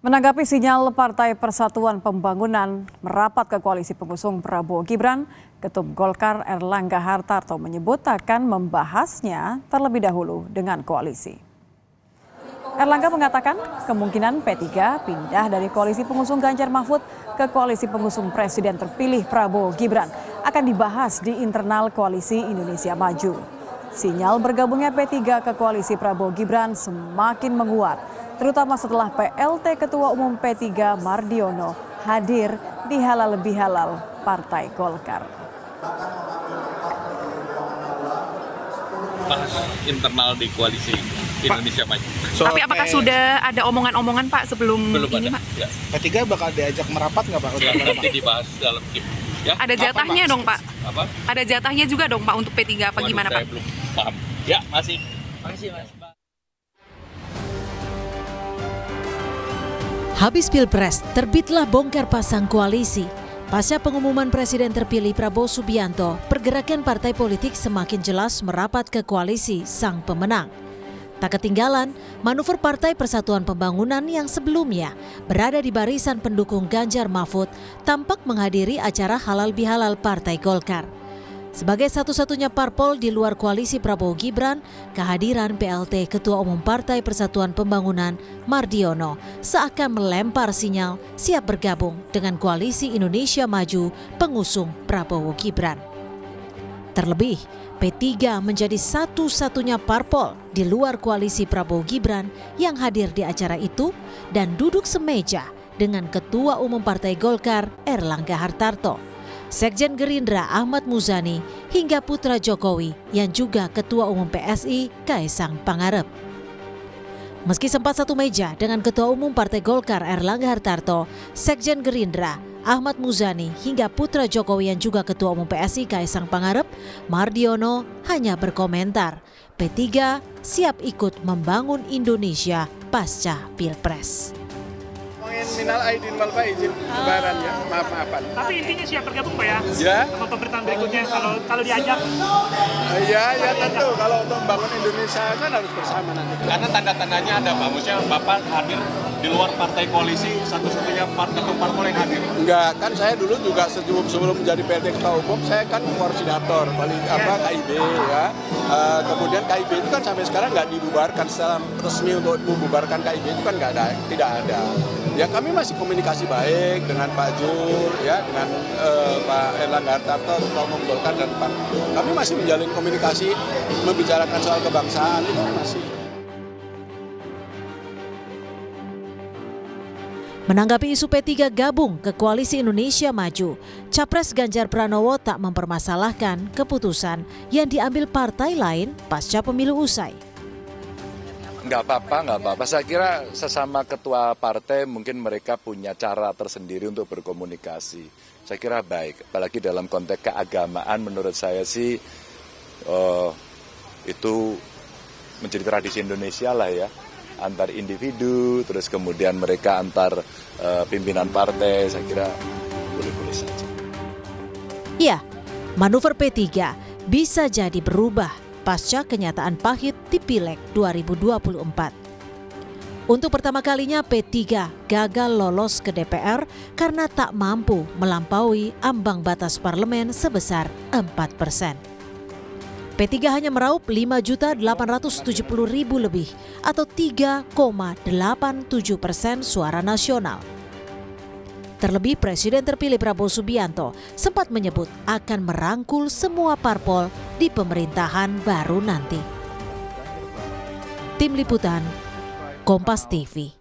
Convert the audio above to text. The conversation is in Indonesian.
Menanggapi sinyal Partai Persatuan Pembangunan merapat ke koalisi pengusung Prabowo Gibran, Ketum Golkar Erlangga Hartarto menyebut akan membahasnya terlebih dahulu dengan koalisi. Erlangga mengatakan kemungkinan P3 pindah dari koalisi pengusung Ganjar Mahfud ke koalisi pengusung Presiden terpilih Prabowo Gibran akan dibahas di internal koalisi Indonesia Maju. Sinyal bergabungnya P3 ke koalisi Prabowo Gibran semakin menguat, terutama setelah PLT Ketua Umum P3 Mardiono hadir di halal bihalal Partai Golkar. Bahas internal di koalisi Indonesia Maju. Tapi apakah sudah ada omongan-omongan Pak sebelum ini Pak? Ya. P3 bakal diajak merapat nggak Pak? Ya, nanti dibahas dalam tim. Ya. Ada jatahnya dong Pak? Apa? Ada jatahnya juga dong Pak untuk P3 apa gimana Pak? Saya belum paham. Ya, masih. Makasih Mas. Habis Pilpres, terbitlah bongkar pasang koalisi. Pasca pengumuman Presiden terpilih Prabowo Subianto, pergerakan partai politik semakin jelas merapat ke koalisi sang pemenang. Tak ketinggalan, manuver Partai Persatuan Pembangunan yang sebelumnya berada di barisan pendukung Ganjar Mahfud tampak menghadiri acara halal bihalal Partai Golkar. Sebagai satu-satunya parpol di luar koalisi Prabowo Gibran, kehadiran PLT Ketua Umum Partai Persatuan Pembangunan Mardiono seakan melempar sinyal siap bergabung dengan koalisi Indonesia Maju pengusung Prabowo Gibran. Terlebih, P3 menjadi satu-satunya parpol di luar koalisi Prabowo Gibran yang hadir di acara itu dan duduk semeja dengan Ketua Umum Partai Golkar Erlangga Hartarto, Sekjen Gerindra Ahmad Muzani, hingga putra Jokowi yang juga Ketua Umum PSI Kaesang Pangarep. Meski sempat satu meja dengan Ketua Umum Partai Golkar Erlangga Hartarto, Sekjen Gerindra Ahmad Muzani, hingga putra Jokowi yang juga Ketua Umum PSI Kaesang Pangarep, Mardiono hanya berkomentar, P3 siap ikut membangun Indonesia pasca Pilpres. Minal aidin wal faizin, lebaran ya, maaf-maafan. Tapi intinya siap bergabung Pak ya? Ya. Sama pemerintahan berikutnya kalau diajak. Ya tentu kalau untuk membangun Indonesia kan harus bersama nanti. Karena tanda-tandanya ada Pak, maksudnya Bapak hadir di luar partai koalisi, satu-satunya ketum parpol yang hadir. Enggak, kan saya dulu juga sebelum menjadi PLT Ketua Umum, saya kan koordinator KIB ya. Kemudian KIB itu kan sampai sekarang nggak dibubarkan secara resmi. Untuk membubarkan KIB itu kan tidak ada. Ya kami masih komunikasi baik dengan Pak Jul, ya dengan Pak Erlangga Hartarto, Ketua Umum Golkar dan Pak. Kami masih menjalin komunikasi, membicarakan soal kebangsaan itu masih. Menanggapi isu P3 gabung ke koalisi Indonesia Maju, Capres Ganjar Pranowo tak mempermasalahkan keputusan yang diambil partai lain pasca pemilu usai. Nggak apa-apa. Saya kira sesama ketua partai mungkin mereka punya cara tersendiri untuk berkomunikasi. Saya kira baik, apalagi dalam konteks keagamaan menurut saya sih itu menjadi tradisi Indonesia lah ya. Antar individu, terus kemudian mereka antar pimpinan partai, saya kira boleh-boleh saja. Ya, manuver P3 bisa jadi berubah pasca kenyataan pahit di Pileg 2024. Untuk pertama kalinya P3 gagal lolos ke DPR karena tak mampu melampaui ambang batas parlemen sebesar 4%. P3 hanya meraup 5.870.000 lebih atau 3,87% suara nasional. Terlebih Presiden terpilih Prabowo Subianto sempat menyebut akan merangkul semua parpol di pemerintahan baru nanti. Tim Liputan, Kompas TV.